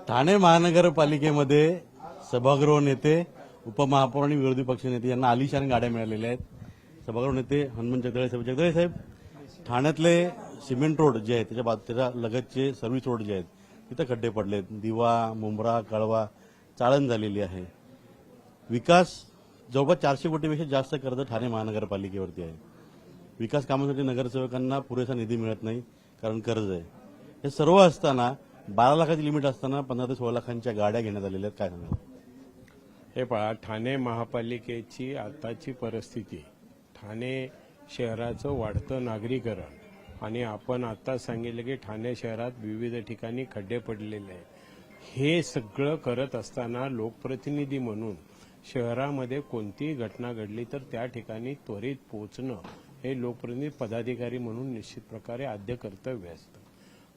ठाणे महानगरपालिकेमध्ये सभागृह नेते, उपमहापौर आणि विरोधी पक्ष नेते यांना आलिशान गाड्या मिळालेल्या आहेत. सभागृह नेते हनुमंत जगदळे साहेब, ठाण्यातले सिमेंट रोड जे आहेत त्याच्या लगतचे सर्व्हिस रोड जे आहेत तिथं खड्डे पडलेत. दिवा, मुंब्रा, कळवा चाळण झालेली आहे. विकास जवळपास 400 कोटीपेक्षा जास्त कर्ज ठाणे महानगरपालिकेवरती आहे. विकास कामांसाठी नगरसेवकांना पुरेसा निधी मिळत नाही कारण कर्ज आहे. हे सर्व असताना 12 लाखाची लिमिट असताना 15 ते 16 लाखांच्या गाड्या घेण्यात आलेल्या आहेत. काय सांगाल? हे पहा, ठाणे महापालिकेची आताची परिस्थिती, ठाणे शहराचं वाढतं नागरीकरण आणि आपण आता सांगितलं की ठाणे शहरात विविध ठिकाणी खड्डे पडलेले आहेत. हे सगळं करत असताना लोकप्रतिनिधी म्हणून शहरामध्ये कोणतीही घटना घडली तर त्या ठिकाणी त्वरित पोहोचणं हे लोकप्रतिनिधी पदाधिकारी म्हणून निश्चित प्रकारे आद्य कर्तव्य असतं.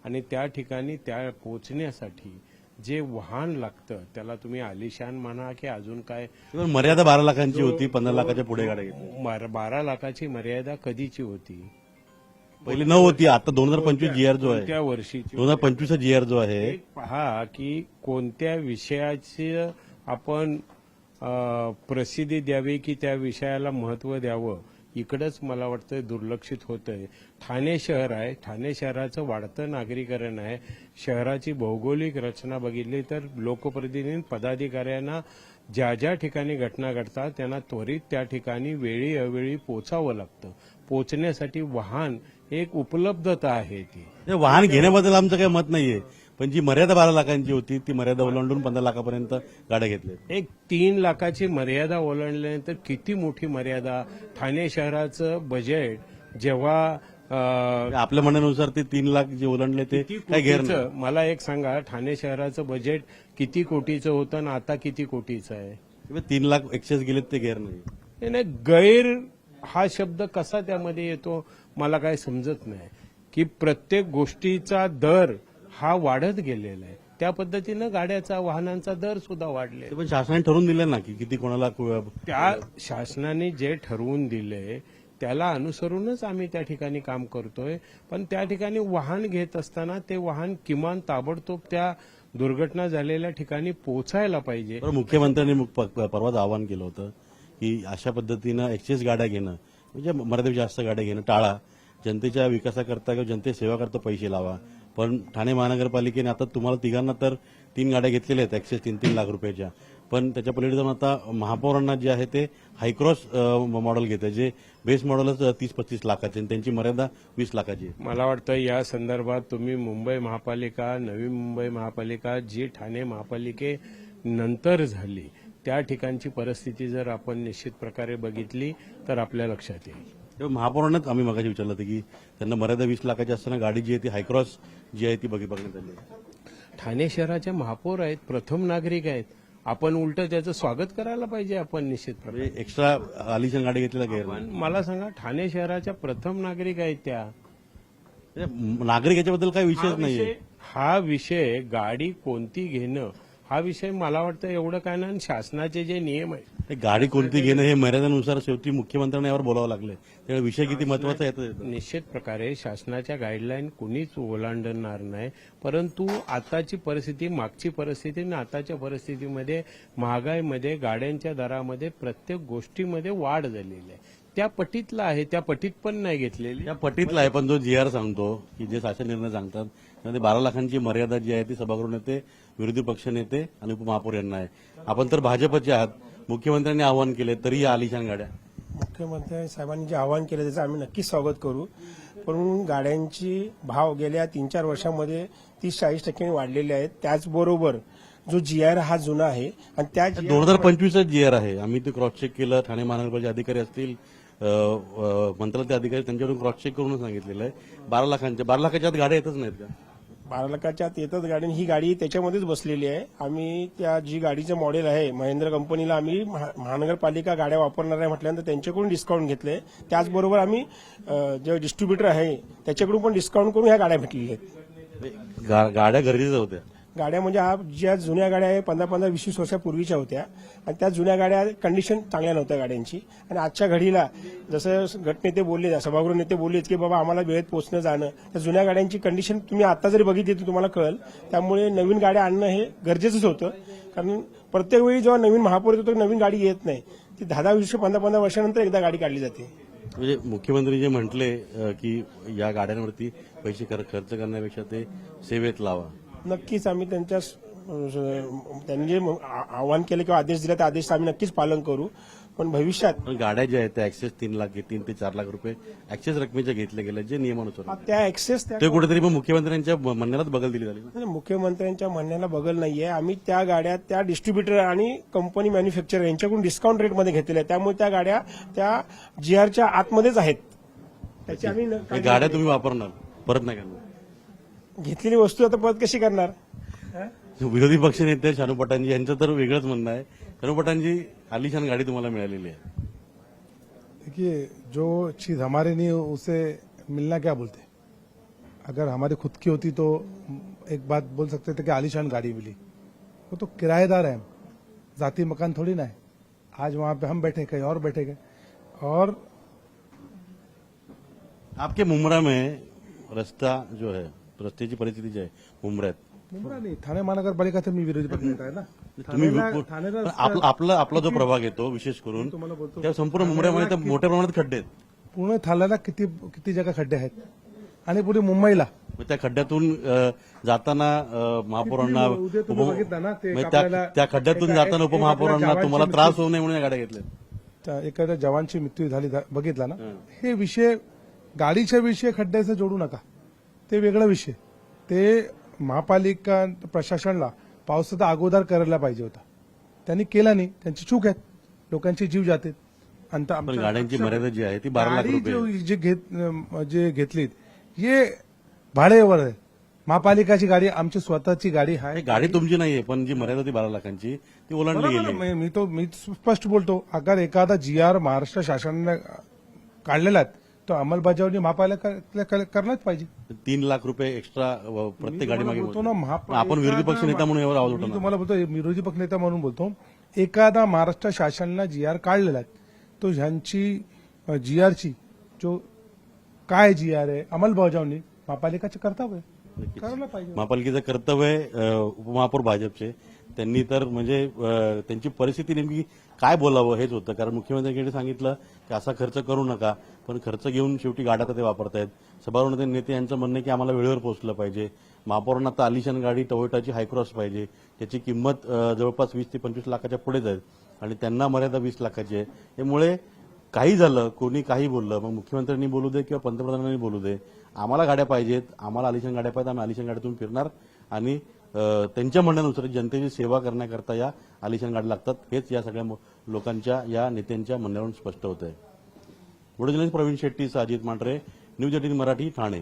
आणि त्या ठिकाणी त्या पोहोचण्यासाठी जे वाहन लागतं त्याला तुम्ही आलिशान म्हणा की अजून काय, मर्यादा 12 लाखांची होती, 15 लाखाच्या पुढे गाड्या घेतल्या. 12 लाखाची मर्यादा कधीची होती? पहिली न होती. आता 2025 जीआर जो आहे, त्या वर्षीची 2025 जीआर जो आहे, एक पहा की कोणत्या विषयाची आपण प्रसिद्धी द्यावी की त्या विषयाला महत्व द्यावं, इकडंच मला वाटतं दुर्लक्षित होतंय. ठाणे शहर आहे, ठाणे शहराचं वाढतं नागरीकरण आहे. शहराची भौगोलिक रचना बघितली तर लोकप्रतिनिधी पदाधिकाऱ्यांना ज्या ज्या ठिकाणी घटना घडतात त्यांना त्वरित त्या ठिकाणी वेळी अवेळी पोचावं लागतं. पोचण्यासाठी वाहन एक उपलब्धता आहे. ती वाहन घेण्याबद्दल आमचं काही मत नाहीये, पण जी मर्यादा 12 लाखांची होती ती मर्यादा ओलांडून 15 लाखापर्यंत गाड्या घेतल्या. एक 3 लाखाची मर्यादा ओलांडल्यानंतर किती मोठी मर्यादा. ठाणे शहराचं बजेट जेव्हा आपल्या म्हणण्यानुसार ते 3 लाख जे ओलांडले ते काय गैर नाही. मला एक सांगा, ठाणे शहराचं बजेट किती कोटीचं होतं आणि आता किती कोटीचं आहे? 3 लाख एक्सेस गेलेत ते गैर नाही. नाही, गैर हा शब्द कसा त्यामध्ये येतो मला काय समजत नाही. की प्रत्येक गोष्टीचा दर हा वाढत गेलेला आहे, त्या पद्धतीनं गाड्याचा वाहनांचा दर सुद्धा वाढले. पण शासनाने ठरवून दिलं ना की किती कोणाला त्या शासनाने जे ठरवून दिले त्याला अनुसरूनच आम्ही त्या ठिकाणी काम करतोय. पण त्या ठिकाणी वाहन घेत असताना ते वाहन किमान ताबडतोब त्या दुर्घटना झालेल्या ठिकाणी पोहोचायला पाहिजे. मुख्यमंत्र्यांनी परवाच आवाहन केलं होतं की अशा पद्धतीनं एक्सेस गाड्या घेणं म्हणजे मर्यादेपेक्षा जास्त गाड्या घेणं टाळा. जनतेच्या विकासाकरता किंवा जनते सेवाकरता पैसे लावा. पण ठाणे महानगरपालिकेने आता तुम्हाला तिघांना तर 3 गाड्या घेतलेल्या आहेत एक्सेस 3-3 लाख रुपयाच्या. पण त्याच्या पलीकडे जाऊन आता महापौरांना जे आहे ते हायक्रॉस मॉडेल घेतं, जे बेस मॉडेलच 30-35 लाखाचे आणि त्यांची मर्यादा 20 लाखाची आहे. मला वाटतं या संदर्भात तुम्ही मुंबई महापालिका, नवी मुंबई महापालिका जी ठाणे महापालिकेनंतर झाली त्या ठिकाणची परिस्थिती जर आपण निश्चित प्रकारे बघितली तर आपल्या लक्षात येईल. महापौरांनाच आम्ही मगाशी विचारलं होतं की त्यांना मर्यादा 20 लाखाची असताना गाडी जी आहे ती हायक्रॉस जी आहे ती बघण्यात आली. ठाणे शहराचे महापौर आहेत, प्रथम नागरिक आहेत. आपण उलट त्याचं स्वागत करायला पाहिजे. आपण निश्चित प्रकारे एक्स्ट्रा आलिशान गाडी घेतलेला गैर नाही. मला सांगा, ठाणे शहराच्या प्रथम नागरिक आहेत त्या. नागरिक याच्याबद्दल काही विषयच नाहीये. हा विषय गाडी कोणती घेणं हा विषय मला वाटतं एवढं काय नाही. शासनाचे जे नियम आहेत, गाडी कोणती घेणं हे मर्यादेनुसार शेवटी मुख्यमंत्र्यांना यावर बोलावं लागलं. त्यामुळे विषय किती महत्वाचा येतो. निश्चित प्रकारे शासनाच्या गाईडलाईन कुणीच ओलांडणार नाही. परंतु आताची परिस्थिती, मागची परिस्थिती आणि आताच्या परिस्थितीमध्ये महागाईमध्ये, गाड्यांच्या दरामध्ये, प्रत्येक गोष्टीमध्ये वाढ झालेली आहे. त्या पटीतला आहे, त्या पटीत पण नाही घेतलेली. त्या पटीतला आहे, पण जो जीआर सांगतो की जे शासन निर्णय सांगतात त्यामध्ये 12 लाखांची मर्यादा जी आहे ती सभागृह नेते, विरोधी पक्ष नेते आणि उपमहापौर यांना आहे. आपण तर भाजपचे आहात. मुख्यमंत्र्यांनी आवाहन केले तरी या आलिशान गाड्या. मुख्यमंत्री साहेबांनी जे आवाहन केलं त्याचं आम्ही नक्कीच स्वागत करू. पण गाड्यांची भाव गेल्या 3-4 वर्षांमध्ये 30-40% वाढलेले आहेत. त्याचबरोबर जो जीआर हा जुना आहे आणि त्या 2025 जीआर आहे. आम्ही ते क्रॉस चेक केलं. ठाणे महानगरपालिका अधिकारी असतील, मंत्रालयाचे अधिकारी त्यांच्याकडून क्रॉस चेक करून सांगितलेलं आहे 12 लाखाच्या आत गाड्या येतच नाहीत का? 12 लाखाच्या आत येतच गाडी. ही गाडी त्याच्यामध्येच बसलेली आहे. आम्ही त्या जी गाडीचं मॉडेल आहे महिंद्रा कंपनीला आम्ही महानगरपालिका गाड्या वापरणार आहे म्हटल्यानंतर त्यांच्याकडून डिस्काउंट घेतले. त्याचबरोबर आम्ही जे डिस्ट्रीब्युटर आहे त्याच्याकडून पण डिस्काउंट करून ह्या गाड्या भेटलेल्या आहेत. गाड्या गरजेच्या होत्या. गाड्या म्हणजे ज्या जुन्या गाड्या आहे 15-20 वर्षापूर्वीच्या होत्या आणि त्या जुन्या गाड्या कंडिशन चांगल्या नव्हत्या गाड्यांची. आणि आजच्या घडीला जसं गटनेते बोलले, सभागृह नेते बोललेत की बाबा आम्हाला वेळेत पोहोचणं जाणं, त्या जुन्या गाड्यांची कंडिशन तुम्ही आता जरी बघितली तर तुम्हाला कळेल. त्यामुळे नवीन गाड्या आणणं हे गरजेचंच होतं. कारण प्रत्येक वेळी जेव्हा नवीन महापौर येतो तर नवीन गाडी येत नाही, ती 10-10, 20, 15-15 वर्षानंतर एकदा गाडी काढली जाते. म्हणजे मुख्यमंत्री जे म्हटले की या गाड्यांवरती पैसे खर्च करण्यापेक्षा ते सेवेत लावा. नक्कीच आम्ही त्यांनी जे आवाहन केलं किंवा आदेश दिला त्या आदेश आम्ही नक्कीच पालन करू. पण भविष्यात पण गाड्या ज्या आहेत त्या ऍक्सेस 3 ते 4 लाख रुपये ऍक्सेस रकमेच्या घेतल्या गेल्या जे नियमानुसार त्या ऍक्सेस ते कुठेतरी पण मुख्यमंत्र्यांच्या म्हणण्यालाच बगल दिली झाली ना. मुख्यमंत्र्यांच्या म्हणण्याला बगल नाहीये. आम्ही त्या गाड्या त्या डिस्ट्रीब्युटर आणि कंपनी मॅन्युफॅक्चरर यांच्याकडून डिस्काउंट रेटमध्ये घेतलेल्या, त्यामुळे त्या गाड्या त्या जीआरच्या आतमध्येच आहेत. त्याची आम्ही त्या गाड्या तुम्ही वापरणार परत नाही करणार. घेतलेली वस्तू आता परत कशी करणार. विरोधी पक्षनेते शानू पठाणजी यांचं तर वेगळंच म्हणणं आहे. शानू पठाणजी आलिशान गाडी तुम्हाला मिळालेली आहे. देखिए, जो चीज हमारे नहीं उसे मिलना क्या बोलते. अगर हमारी खुद की होती तो एक बात बोल सकते थे कि आलीशान गाड़ी मिली. वो तो किराएदार है, जाती मकान थोड़ी ना है. आज वहां पे हम बैठे कहीं और बैठे गए. और आपके मुमरा में रस्ता जो है रस्त्याची परिस्थिती जी आहे मुंब्र्यात मुंब्रा नहीं, ठाणे महानगरपालिका मी विरोधी पक्षनेता आहे ना. तुम्ही ठाणेला आपला जो प्रभाग येतो विशेष करून तुम्हाला बोलतो, त्या संपूर्ण मुंबऱ्यामध्ये तर मोठ्या प्रमाणात खड्डे आहेत. पूर्ण ठाण्याला किती जागा खड्डे आहेत आणि पुढे मुंबईला मग त्या खड्ड्यातून जाताना महापौरांना उद्या तुम्ही बघितलं ना ते मग आपल्याला त्या खड्ड्यातून जाताना उपमहापौरांना एखाद्या तुम्हाला जवानची त्रास होऊ नये म्हणून या गाड्या घेतल्या. एखाद्या जवानची मृत्यू झाली बघितला ना. हे विषय गाडीच्या विषय खड्ड्याचा जोडू नका, ते वेगळा विषय. ते महापालिका प्रशासनाला पावसाचा अगोदर करायला पाहिजे होता, त्यांनी केला नाही. त्यांची चूक आहे, लोकांचे जीव जाते. पण गाड्यांची मर्यादा जी आहे ती 12 लाख रुपये जे घेतलीत हे भाडेवर आहे. महापालिकाची गाडी आमची स्वतःची गाडी आहे. हे गाडी तुमची नाहीये, पण जी मर्यादा होती 12 लाखांची ती ओलांडली बरोबर गेली. ना. मी स्पष्ट बोलतो, अगर एखादा जीआर महाराष्ट्र शासनाने काढलेला आहे तो अंमलबजावणी महापालिका करणारच पाहिजे. 3 लाख रुपये एक्स्ट्रा प्रत्येक गाडी मागे बोलतो ना, आपण विरोधी पक्ष नेता म्हणून यावर आवाज मी उठवणार. तुम्हाला बोलतो, विरोधी पक्षनेता म्हणून बोलतो, एखादा महाराष्ट्र शासनानं जीआर काढलेला आहे तो ह्यांची जीआरची जो काय जीआर आहे अंमलबजावणी महापालिकाचे कर्तव्य आहे, करायला पाहिजे. महापालिकेचं कर्तव्य आहे. उपमहापौर भाजपचे त्यांनी तर म्हणजे त्यांची परिस्थिती नेमकी काय बोलावं हेच होतं. कारण मुख्यमंत्र्यांकडे सांगितलं की असा खर्च करू नका, पण खर्च घेऊन शेवटी गाड्या तर ते वापरतायत. सभागृह नेते यांचं म्हणणं आहे की आम्हाला वेळेवर पोहोचलं पाहिजे. महापौरांना आता आलिशान गाडी टोयोटाची हायक्रॉस पाहिजे, त्याची किंमत जवळपास 20 ते 25 लाखाच्या पुढे जाईल आणि त्यांना मर्यादा 20 लाखाची आहे. त्यामुळे काही झालं, कोणी काही बोललं, मग मुख्यमंत्र्यांनी बोलू दे किंवा पंतप्रधानांनी बोलू दे, आम्हाला गाड्या पाहिजेत, आम्हाला आलिशान गाड्या पाहिजेत, आम्ही आलिशान गाड्यातून फिरणार आणि त्यांच्या म्हणण्यानुसार जनतेची सेवा करण्याकरता या आलिशान गाड्या लागतात. हेच या सगळ्या लोकांच्या या नेत्यांच्या म्हणण्यावरून स्पष्ट होत आहे. बुलढाणा जिल्ह्यात प्रवीण शेट्टी, अजित मांढरे, न्यूज 18 मराठी, ठाणे.